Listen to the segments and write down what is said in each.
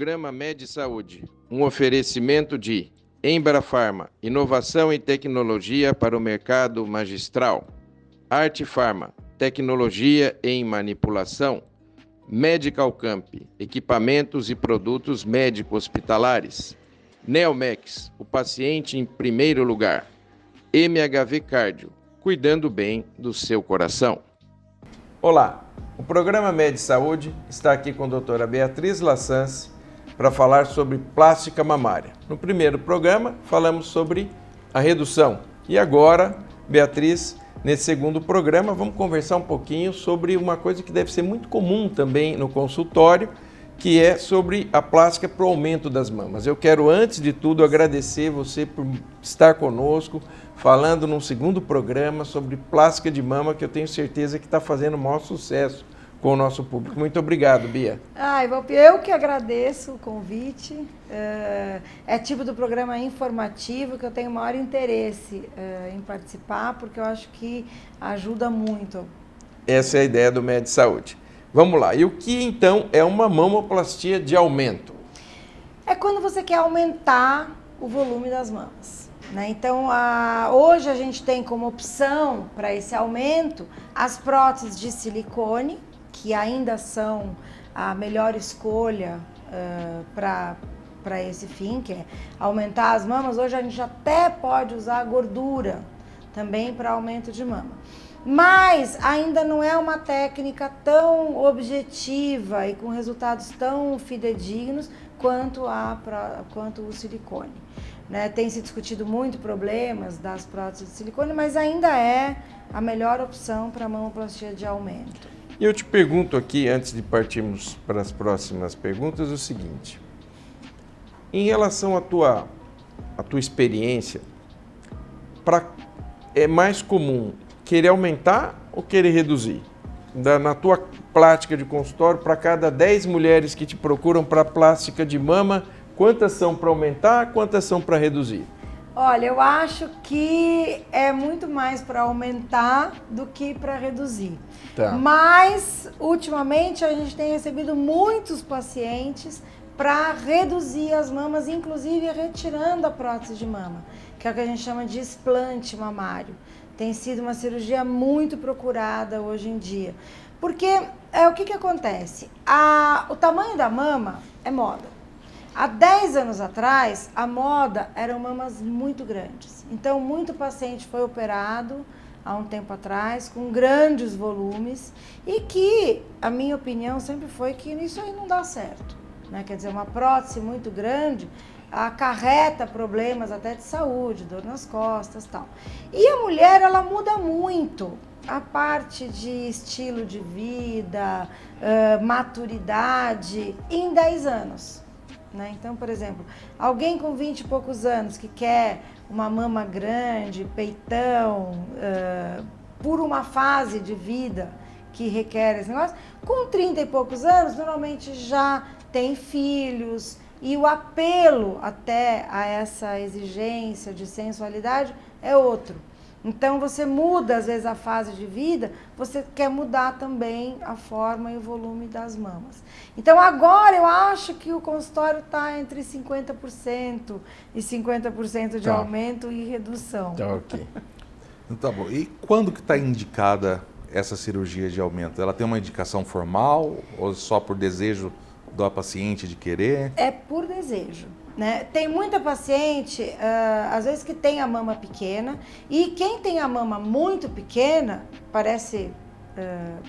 Programa Med Saúde, um oferecimento de Embrafarma, inovação e tecnologia para o mercado magistral. Arte Farma, tecnologia em manipulação. Medical Camp, equipamentos e produtos médico-hospitalares. Neomex, o paciente em primeiro lugar. MHV Cardio, cuidando bem do seu coração. Olá, o programa Med Saúde está aqui com a doutora Beatriz Lassance para falar sobre plástica mamária. No primeiro programa falamos sobre a redução e agora, Beatriz, nesse segundo programa vamos conversar um pouquinho sobre uma coisa que deve ser muito comum também no consultório, que é sobre a plástica para o aumento das mamas. Eu quero, antes de tudo, agradecer você por estar conosco, falando num segundo programa sobre plástica de mama, que eu tenho certeza que está fazendo o maior sucesso com o nosso público. Muito obrigado, Bia. Eu que agradeço o convite. É tipo do programa informativo que eu tenho maior interesse em participar, porque eu acho que ajuda muito. Essa é a ideia do Med Saúde. Vamos lá. E o que então é uma mamoplastia de aumento? É quando você quer aumentar o volume das mamas. Né? Então, hoje a gente tem como opção para esse aumento as próteses de silicone, que ainda são a melhor escolha para esse fim, que é aumentar as mamas. Hoje a gente até pode usar gordura também para aumento de mama. Mas ainda não é uma técnica tão objetiva e com resultados tão fidedignos quanto o silicone. Né? Tem se discutido muito problemas das próteses de silicone, mas ainda é a melhor opção para a mamoplastia de aumento. E eu te pergunto aqui, antes de partirmos para as próximas perguntas, o seguinte. Em relação à tua experiência, é mais comum querer aumentar ou querer reduzir? Na tua prática de consultório, para cada 10 mulheres que te procuram para plástica de mama, quantas são para aumentar, quantas são para reduzir? Olha, eu acho que é muito mais para aumentar do que para reduzir. Tá. Mas, ultimamente, a gente tem recebido muitos pacientes para reduzir as mamas, inclusive retirando a prótese de mama, que é o que a gente chama de explante mamário. Tem sido uma cirurgia muito procurada hoje em dia. Porque o que acontece? O tamanho da mama é moda. Há 10 anos atrás, a moda eram mamas muito grandes. Então, muito paciente foi operado há um tempo atrás, com grandes volumes, e que, a minha opinião sempre foi que isso aí não dá certo. Né? Quer dizer, uma prótese muito grande acarreta problemas até de saúde, dor nas costas e tal. E a mulher, ela muda muito. A parte de estilo de vida, maturidade, em 10 anos. Né? Então, por exemplo, alguém com 20 e poucos anos que quer uma mama grande, peitão, por uma fase de vida que requer esse negócio, com 30 e poucos anos, normalmente já tem filhos e o apelo até a essa exigência de sensualidade é outro. Então, você muda, às vezes, a fase de vida, você quer mudar também a forma e o volume das mamas. Então, agora, eu acho que o consultório está entre 50% e 50% de aumento e redução. Tá, ok. Tá bom. E quando que está indicada essa cirurgia de aumento? Ela tem uma indicação formal ou só por desejo da paciente de querer? É por desejo. Né? Tem muita paciente, às vezes, que tem a mama pequena, e quem tem a mama muito pequena, parece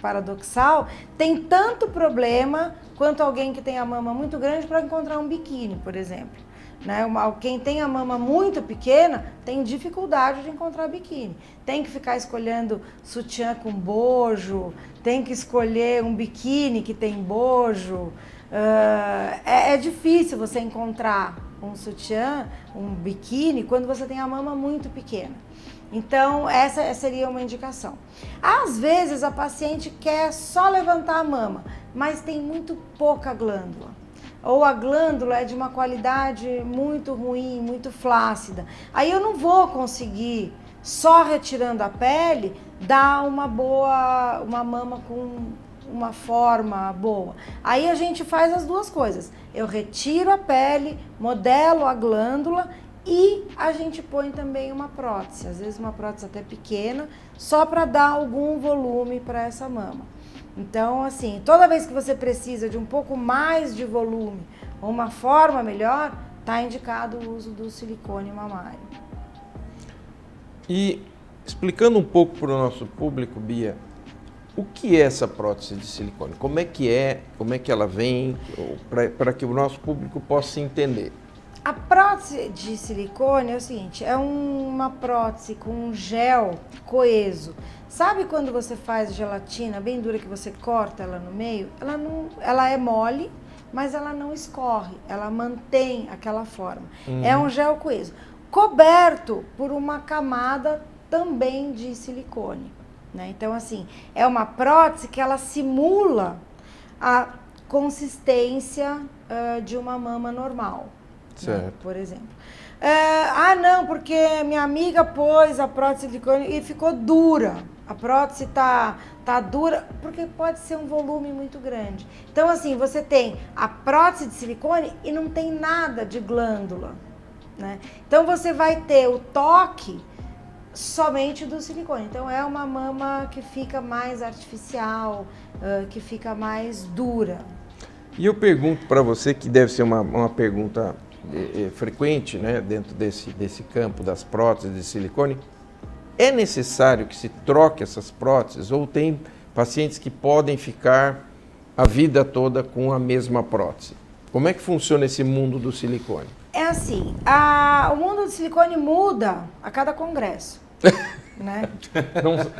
paradoxal, tem tanto problema quanto alguém que tem a mama muito grande para encontrar um biquíni, por exemplo. Né? Quem tem a mama muito pequena tem dificuldade de encontrar biquíni. Tem que ficar escolhendo sutiã com bojo, tem que escolher um biquíni que tem bojo. É difícil você encontrar um sutiã, um biquíni, quando você tem a mama muito pequena. Então, essa seria uma indicação. Às vezes, a paciente quer só levantar a mama, mas tem muito pouca glândula. Ou a glândula é de uma qualidade muito ruim, muito flácida. Aí eu não vou conseguir, só retirando a pele, dar uma mama com uma forma boa. Aí a gente faz as duas coisas. Eu retiro a pele, modelo a glândula e a gente põe também uma prótese. Às vezes uma prótese até pequena, só para dar algum volume para essa mama. Então, assim, toda vez que você precisa de um pouco mais de volume ou uma forma melhor, está indicado o uso do silicone mamário. E explicando um pouco para o nosso público, Bia, o que é essa prótese de silicone? Como é que ela vem, para que o nosso público possa entender? A prótese de silicone é o seguinte, é uma prótese com um gel coeso. Sabe quando você faz gelatina bem dura que você corta ela no meio? Ela é mole, mas ela não escorre, ela mantém aquela forma. É um gel coeso, coberto por uma camada também de silicone, né? Então, assim, é uma prótese que ela simula a consistência de uma mama normal. Certo. Né, por exemplo. Não, porque minha amiga pôs a prótese de silicone e ficou dura. A prótese tá dura, porque pode ser um volume muito grande. Então, assim, você tem a prótese de silicone e não tem nada de glândula, né? Então, você vai ter o toque somente do silicone. Então, é uma mama que fica mais artificial, que fica mais dura. E eu pergunto para você, que deve ser uma pergunta frequente, né, dentro desse campo das próteses de silicone, é necessário que se troque essas próteses ou tem pacientes que podem ficar a vida toda com a mesma prótese? Como é que funciona esse mundo do silicone? É assim, o mundo do silicone muda a cada congresso. Né?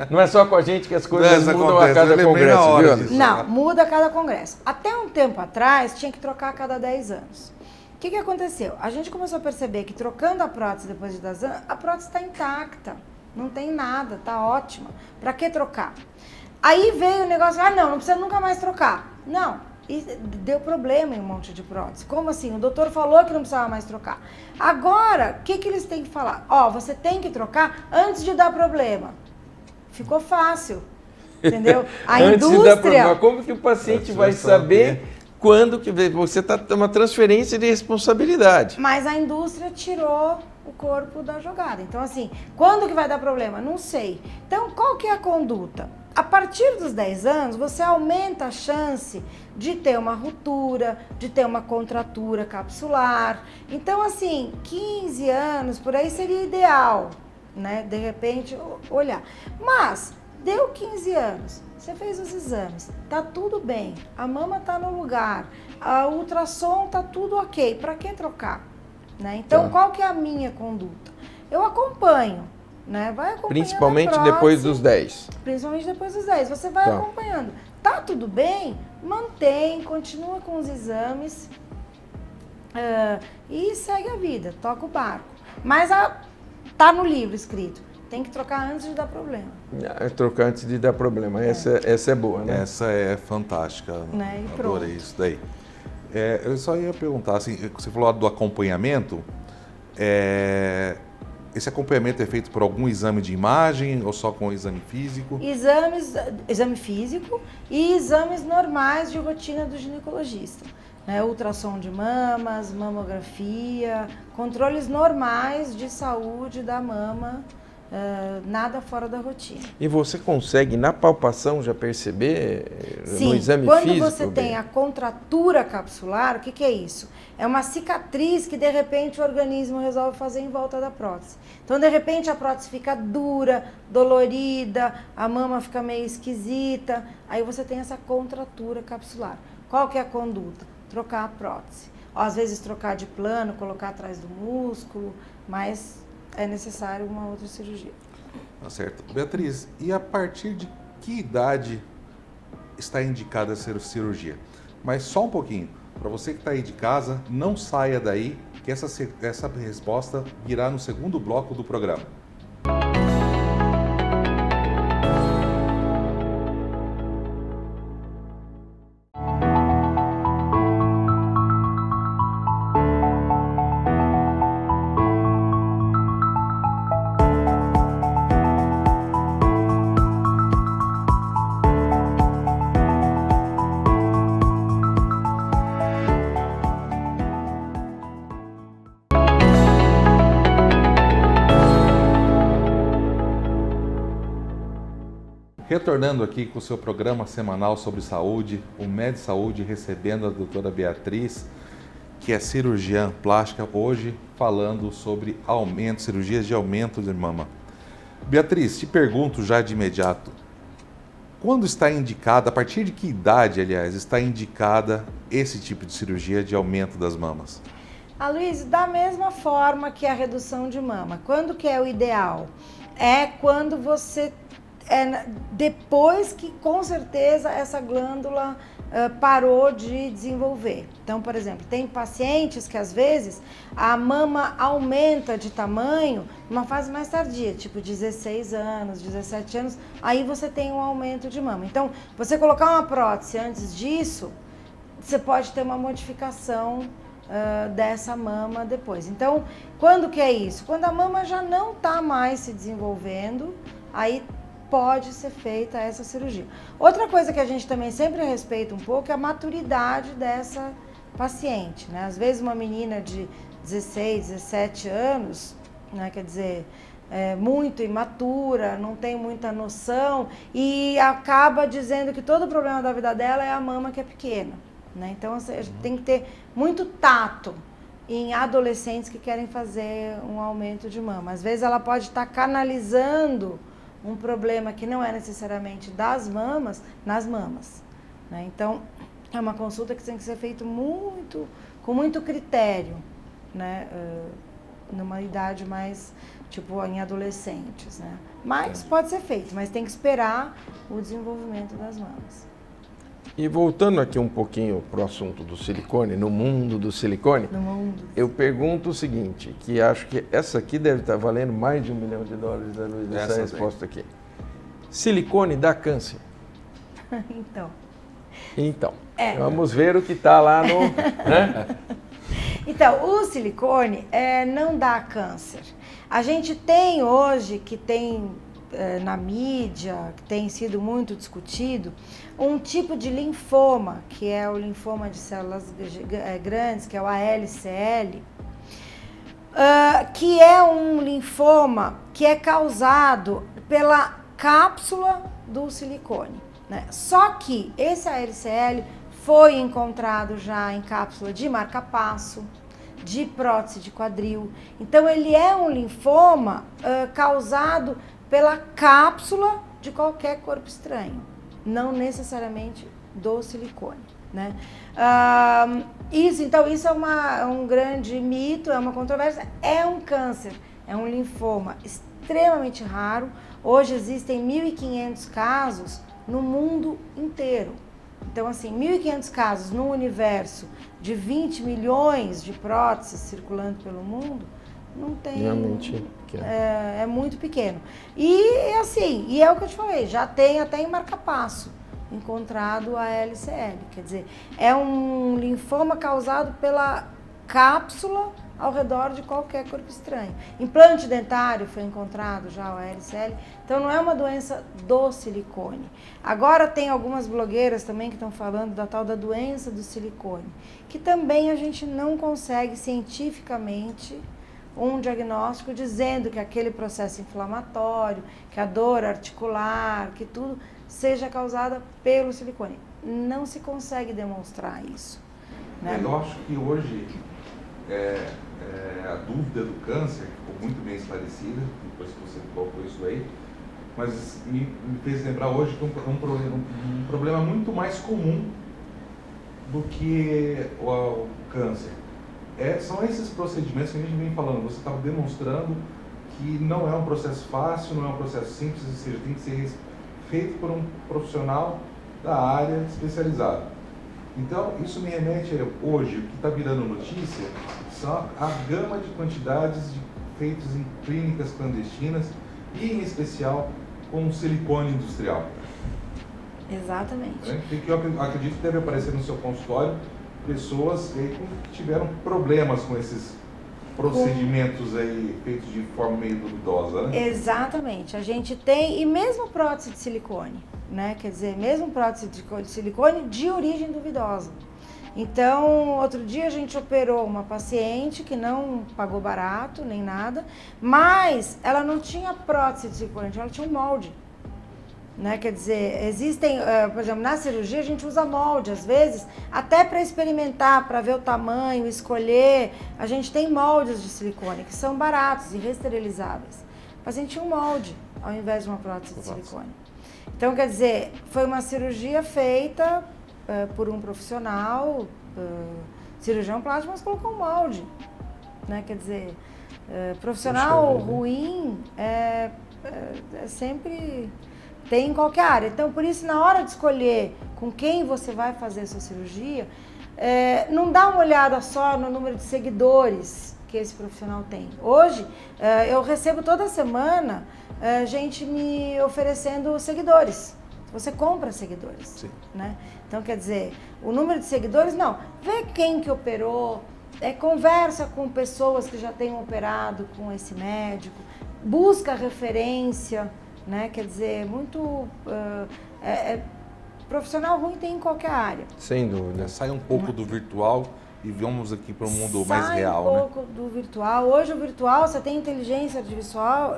Não é só com a gente que as coisas mudam a cada congresso, viu, Ana? Não, muda a cada congresso. Até um tempo atrás, tinha que trocar a cada 10 anos. O que aconteceu? A gente começou a perceber que trocando a prótese depois de 10 anos, a prótese está intacta. Não tem nada, tá ótima. Pra que trocar? Aí veio o negócio, não precisa nunca mais trocar. Não, e deu problema em um monte de prótese. Como assim? O doutor falou que não precisava mais trocar. Agora, o que eles têm que falar? Você tem que trocar antes de dar problema. Ficou fácil, entendeu? A antes indústria... de dar problema. Como que o paciente vai saber quando que você está uma transferência de responsabilidade? Mas a indústria tirou o corpo da jogada. Então, assim, quando que vai dar problema? Não sei. Então, qual que é a conduta? A partir dos 10 anos, você aumenta a chance de ter uma ruptura, de ter uma contratura capsular. Então, assim, 15 anos, por aí seria ideal, né? De repente, olhar. Mas, deu 15 anos, você fez os exames, tá tudo bem, a mama tá no lugar, a ultrassom tá tudo ok, para que trocar? Né? Então, qual que é a minha conduta? Eu acompanho, né? Vai acompanhando. Principalmente depois dos 10. Principalmente depois dos 10. Você vai acompanhando. Tá tudo bem? Mantém, continua com os exames e segue a vida, toca o barco. Mas tá no livro escrito. Tem que trocar antes de dar problema. Trocar antes de dar problema. Essa é boa, né? Essa é fantástica. Né? E adorei isso daí. Eu só ia perguntar, assim, você falou do acompanhamento, esse acompanhamento é feito por algum exame de imagem ou só com exame físico? Exame físico e exames normais de rotina do ginecologista. Né? Ultrassom de mamas, mamografia, controles normais de saúde da mama, nada fora da rotina. E você consegue, na palpação, já perceber no exame quando físico? Você tem a contratura capsular, o que é isso? É uma cicatriz que, de repente, o organismo resolve fazer em volta da prótese. Então, de repente, a prótese fica dura, dolorida, a mama fica meio esquisita, aí você tem essa contratura capsular. Qual que é a conduta? Trocar a prótese. Às vezes, trocar de plano, colocar atrás do músculo, mas é necessário uma outra cirurgia. Tá certo. Beatriz, e a partir de que idade está indicada essa cirurgia? Mas só um pouquinho, para você que está aí de casa, não saia daí, que essa resposta virá no segundo bloco do programa. Retornando aqui com o seu programa semanal sobre saúde, o Med Saúde, recebendo a doutora Beatriz, que é cirurgiã plástica, hoje falando sobre cirurgias de aumento de mama. Beatriz, te pergunto já de imediato, quando está indicada, a partir de que idade, aliás, está indicada esse tipo de cirurgia de aumento das mamas? Luiz, da mesma forma que a redução de mama, quando que é o ideal? É quando você, depois que com certeza essa glândula parou de desenvolver. Então, por exemplo, tem pacientes que às vezes a mama aumenta de tamanho numa fase mais tardia, tipo 16 anos, 17 anos, aí você tem um aumento de mama. Então, você colocar uma prótese antes disso, você pode ter uma modificação dessa mama depois. Então, quando que é isso? Quando a mama já não está mais se desenvolvendo, aí pode ser feita essa cirurgia. Outra coisa que a gente também sempre respeita um pouco é a maturidade dessa paciente, né? Às vezes uma menina de 16, 17 anos, né, quer dizer, muito imatura, não tem muita noção e acaba dizendo que todo o problema da vida dela é a mama que é pequena, né? Então, a gente tem que ter muito tato em adolescentes que querem fazer um aumento de mama. Às vezes ela pode estar canalizando um problema que não é necessariamente das mamas, nas mamas, né? Então, é uma consulta que tem que ser feita com muito critério, né? Numa idade mais, tipo, em adolescentes, né? Mas pode ser feito, mas tem que esperar o desenvolvimento das mamas. E voltando aqui um pouquinho para o assunto do silicone, no mundo do silicone, eu pergunto o seguinte, que acho que essa aqui deve estar valendo mais de $1 milhão, né, Luiz, essa resposta aqui. Silicone dá câncer? Então, vamos ver o que está lá no... né? Então, o silicone não dá câncer. A gente tem hoje, que tem na mídia, que tem sido muito discutido, um tipo de linfoma, que é o linfoma de células grandes, que é o ALCL, que é um linfoma que é causado pela cápsula do silicone, né? Só que esse ALCL foi encontrado já em cápsula de marca-passo, de prótese de quadril. Então, ele é um linfoma causado pela cápsula de qualquer corpo estranho, não necessariamente do silicone, né? Isso é um grande mito, é uma controvérsia, é um câncer, é um linfoma extremamente raro. Hoje existem 1.500 casos no mundo inteiro. Então, assim, 1.500 casos no universo de 20 milhões de próteses circulando pelo mundo, não tem... Realmente é muito pequeno. E assim, é o que eu te falei, já tem até em marca-passo encontrado a LCL. Quer dizer, é um linfoma causado pela cápsula ao redor de qualquer corpo estranho. Implante dentário foi encontrado já o LCL, então não é uma doença do silicone. Agora tem algumas blogueiras também que estão falando da tal da doença do silicone, que também a gente não consegue cientificamente um diagnóstico dizendo que aquele processo inflamatório, que a dor articular, que tudo seja causada pelo silicone. Não se consegue demonstrar isso, né? Eu acho que hoje a dúvida do câncer ficou muito bem esclarecida, depois que você colocou isso aí, mas me fez lembrar hoje que um problema muito mais comum do que o câncer. São esses procedimentos que a gente vem falando, você estava demonstrando que não é um processo fácil, não é um processo simples, ou seja, tem que ser feito por um profissional da área especializado. Então, isso me remete hoje, o que está virando notícia, são a gama de quantidades feitas em clínicas clandestinas e, em especial, com silicone industrial. Exatamente. Que eu acredito que deve aparecer no seu consultório pessoas que tiveram problemas com esses procedimentos aí feitos de forma meio duvidosa, né? Exatamente. A gente tem, e mesmo prótese de silicone, né? Quer dizer, mesmo prótese de silicone de origem duvidosa. Então, outro dia a gente operou uma paciente que não pagou barato nem nada, mas ela não tinha prótese de silicone, ela tinha um molde. Né? Quer dizer, existem, por exemplo, na cirurgia a gente usa molde, às vezes, até para experimentar, para ver o tamanho, escolher. A gente tem moldes de silicone que são baratos e reesterilizáveis. O paciente tinha um molde, ao invés de uma prótese de silicone. Então, quer dizer, foi uma cirurgia feita por um profissional, cirurgião plástico, mas colocou um molde. Né? Quer dizer, profissional ruim é sempre... tem em qualquer área. Então, por isso, na hora de escolher com quem você vai fazer a sua cirurgia, não dá uma olhada só no número de seguidores que esse profissional tem. Hoje, eu recebo toda semana gente me oferecendo seguidores. Você compra seguidores. Sim. Né? Então, quer dizer, o número de seguidores, não. Vê quem que operou, conversa com pessoas que já tenham operado com esse médico, busca referência. Né? Quer dizer, muito profissional ruim tem em qualquer área. Sem dúvida. Sai um pouco do virtual e vamos aqui para um mundo mais real. Sai um pouco do virtual. Hoje o virtual, você tem inteligência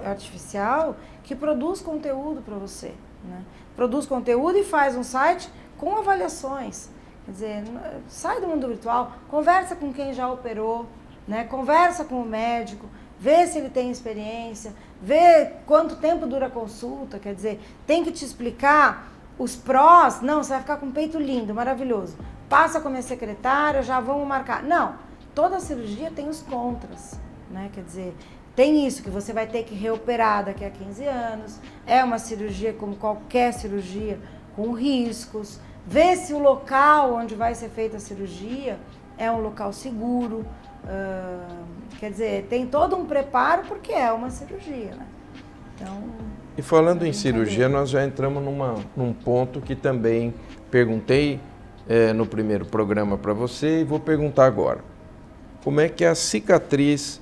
artificial que produz conteúdo para você. Né? Produz conteúdo e faz um site com avaliações. Quer dizer, sai do mundo virtual, conversa com quem já operou, né? Conversa com o médico, vê se ele tem experiência, vê quanto tempo dura a consulta, quer dizer, tem que te explicar os prós. Não, você vai ficar com um peito lindo, maravilhoso. Passa com a minha secretária, já vamos marcar. Não, toda cirurgia tem os contras, né? Quer dizer, tem isso que você vai ter que reoperar daqui a 15 anos, é uma cirurgia como qualquer cirurgia, com riscos. Vê se o local onde vai ser feita a cirurgia é um local seguro. Quer dizer, tem todo um preparo porque é uma cirurgia, né? Então, e falando em cirurgia, nós já entramos num ponto que também perguntei no primeiro programa para você e vou perguntar agora. Como é que é a cicatriz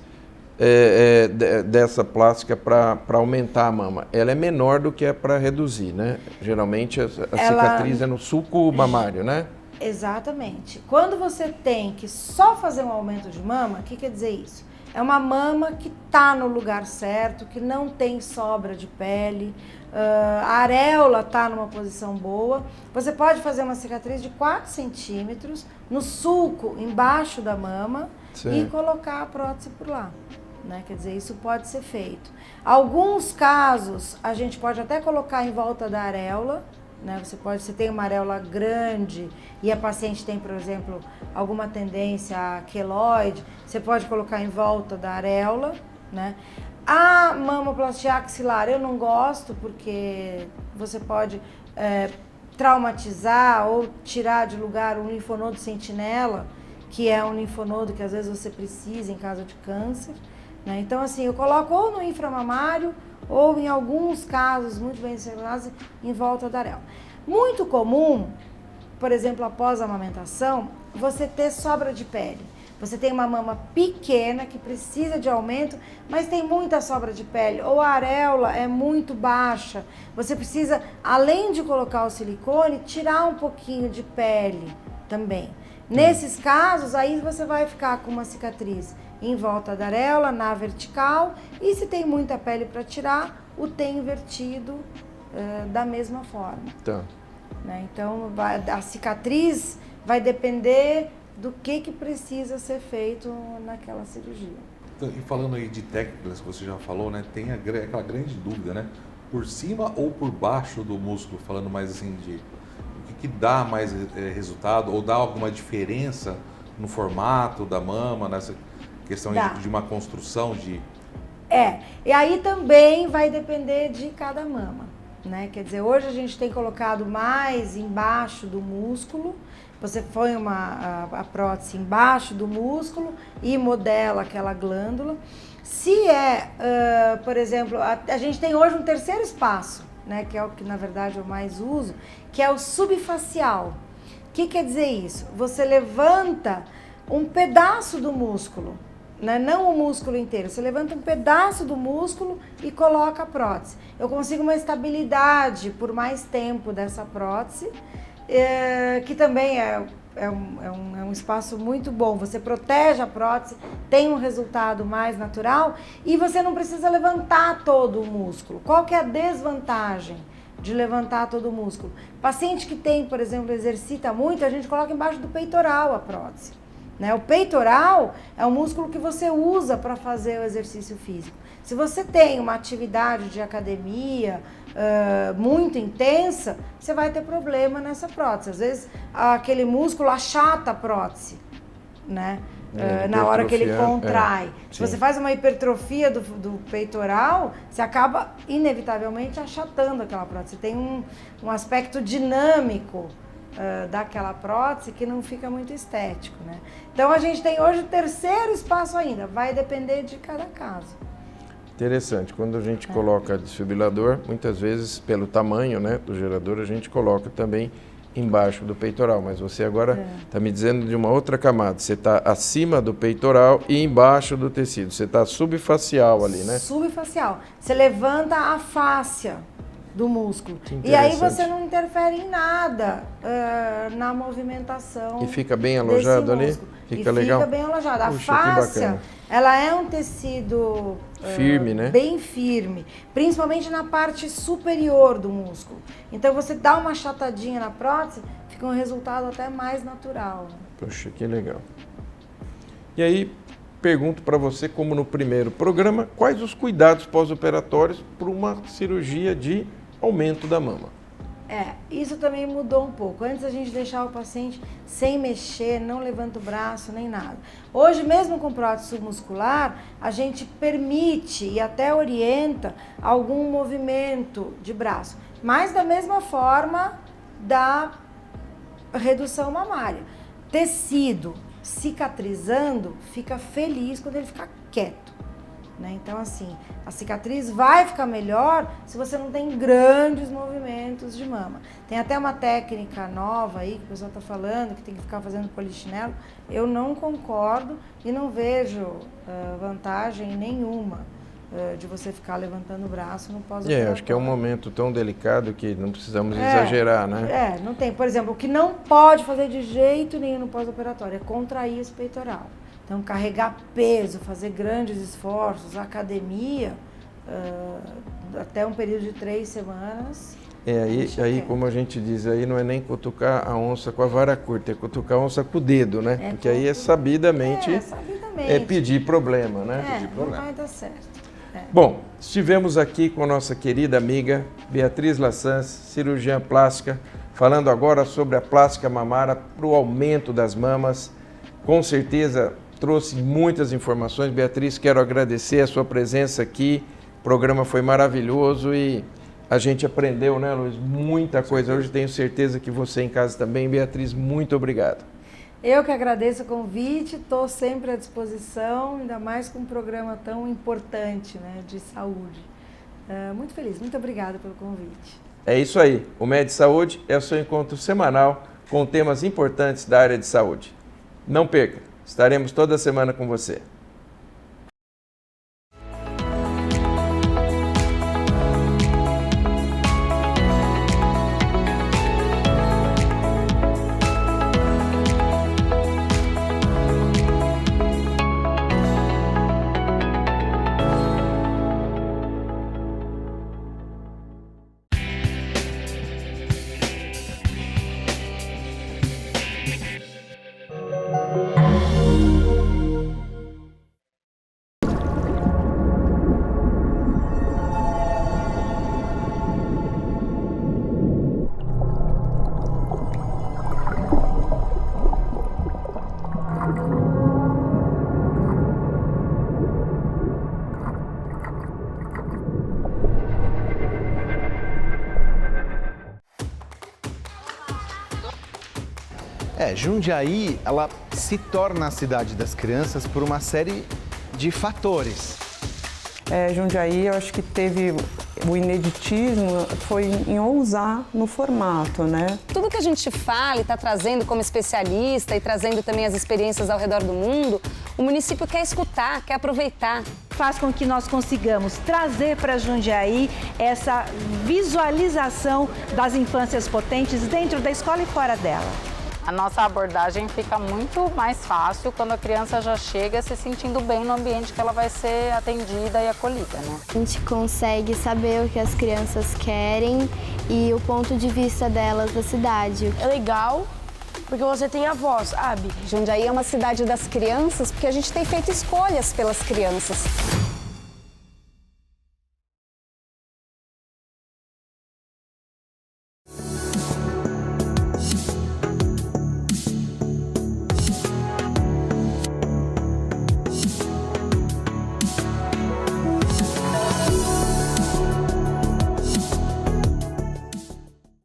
dessa plástica para aumentar a mama? Ela é menor do que é para reduzir, né? Geralmente a cicatriz é no sulco mamário, né? Exatamente. Quando você tem que só fazer um aumento de mama, o que quer dizer isso? É uma mama que está no lugar certo, que não tem sobra de pele, a areola está numa posição boa. Você pode fazer uma cicatriz de 4 centímetros no sulco, embaixo da mama, sim, e colocar a prótese por lá. Né? Quer dizer, isso pode ser feito. Alguns casos, a gente pode até colocar em volta da areola. Né? Você tem uma areola grande e a paciente tem, por exemplo, alguma tendência a queloide, você pode colocar em volta da areola. Né? A mamoplastia axilar eu não gosto porque você pode traumatizar ou tirar de lugar um linfonodo sentinela, que é um linfonodo que às vezes você precisa em caso de câncer. Né? Então, assim, eu coloco ou no inframamário ou, em alguns casos muito bem selecionados, em volta da areola. Muito comum, por exemplo, após a amamentação, você ter sobra de pele. Você tem uma mama pequena que precisa de aumento, mas tem muita sobra de pele, ou a areola é muito baixa. Você precisa, além de colocar o silicone, tirar um pouquinho de pele também. Nesses casos, aí você vai ficar com uma cicatriz em volta da areola, na vertical, e se tem muita pele para tirar, o T invertido da mesma forma. Tá. Né? Então, a cicatriz vai depender do que precisa ser feito naquela cirurgia. Então, e falando aí de técnicas que você já falou, né, tem aquela grande dúvida, né? Por cima ou por baixo do músculo, falando mais assim de o que dá mais resultado ou dá alguma diferença no formato da mama, nessa questão de uma construção de... e aí também vai depender de cada mama, né? Quer dizer, hoje a gente tem colocado mais embaixo do músculo, você põe a prótese embaixo do músculo e modela aquela glândula. Se por exemplo, a gente tem hoje um terceiro espaço, né? Que é o que na verdade eu mais uso, que é o subfacial. O que quer dizer isso? Você levanta um pedaço do músculo, né? Não o músculo inteiro, você levanta um pedaço do músculo e coloca a prótese. Eu consigo uma estabilidade por mais tempo dessa prótese, que também é um espaço muito bom. Você protege a prótese, tem um resultado mais natural e você não precisa levantar todo o músculo. Qual que é a desvantagem de levantar todo o músculo. Paciente que tem, por exemplo, exercita muito, a gente coloca embaixo do peitoral a prótese. Né? O peitoral é um músculo que você usa para fazer o exercício físico. Se você tem uma atividade de academia muito intensa, você vai ter problema nessa prótese. Às vezes, aquele músculo achata a prótese, né? Na hora que ele contrai. Se você faz uma hipertrofia do peitoral, você acaba inevitavelmente achatando aquela prótese. Tem um aspecto dinâmico daquela prótese que não fica muito estético, né? Então a gente tem hoje o terceiro espaço ainda, vai depender de cada caso. Interessante, quando a gente coloca desfibrilador, muitas vezes pelo tamanho, né, do gerador, a gente coloca também embaixo do peitoral, mas você agora está me dizendo de uma outra camada, você está acima do peitoral e embaixo do tecido, você está subfacial ali, né? Subfacial, você levanta a fáscia do músculo. E aí você não interfere em nada na movimentação. E fica bem alojado ali? Fica legal? Fica bem alojado. A fáscia, ela é um tecido firme, né? Bem firme, principalmente na parte superior do músculo. Então você dá uma achatadinha na prótese, fica um resultado até mais natural. Poxa, que legal. E aí, pergunto para você, como no primeiro programa, quais os cuidados pós-operatórios para uma cirurgia de aumento da mama? Isso também mudou um pouco. Antes a gente deixava o paciente sem mexer, não levanta o braço, nem nada. Hoje, mesmo com prótese submuscular, a gente permite e até orienta algum movimento de braço, mas da mesma forma da redução mamária. Tecido cicatrizando fica feliz quando ele fica quieto. Né? Então, assim, a cicatriz vai ficar melhor se você não tem grandes movimentos de mama. Tem até uma técnica nova aí que o pessoal está falando, que tem que ficar fazendo polichinelo. Eu não concordo e não vejo vantagem nenhuma de você ficar levantando o braço no pós-operatório. Acho que é um momento tão delicado que não precisamos exagerar, né? Não tem. Por exemplo, o que não pode fazer de jeito nenhum no pós-operatório é contrair esse peitoral. Então, carregar peso, fazer grandes esforços, academia, até um período de 3 semanas. Aí como a gente diz, aí não é nem cutucar a onça com a vara curta, é cutucar a onça com o dedo, né? Porque aí é sabidamente pedir problema, né? Pedir problema. Não vai dar certo. Bom, estivemos aqui com a nossa querida amiga Beatriz Lassans, cirurgiã plástica, falando agora sobre a plástica mamária para o aumento das mamas. Com certeza trouxe muitas informações. Beatriz, quero agradecer a sua presença aqui. O programa foi maravilhoso e a gente aprendeu, né, Luiz? Muita coisa. Hoje tenho certeza que você em casa também. Beatriz, muito obrigado. Eu que agradeço o convite, estou sempre à disposição, ainda mais com um programa tão importante, né, de saúde. Muito feliz, muito obrigada pelo convite. É isso aí. O Med Saúde é o seu encontro semanal com temas importantes da área de saúde. Não perca, estaremos toda semana com você. Jundiaí, ela se torna a cidade das crianças por uma série de fatores. Jundiaí, eu acho que teve o ineditismo, foi em ousar no formato, né? Tudo que a gente fala e está trazendo como especialista e trazendo também as experiências ao redor do mundo, o município quer escutar, quer aproveitar. Faz com que nós consigamos trazer para Jundiaí essa visualização das infâncias potentes dentro da escola e fora dela. A nossa abordagem fica muito mais fácil quando a criança já chega se sentindo bem no ambiente que ela vai ser atendida e acolhida, né? A gente consegue saber o que as crianças querem e o ponto de vista delas da cidade. É legal porque você tem a voz, sabe? Jundiaí é uma cidade das crianças porque a gente tem feito escolhas pelas crianças.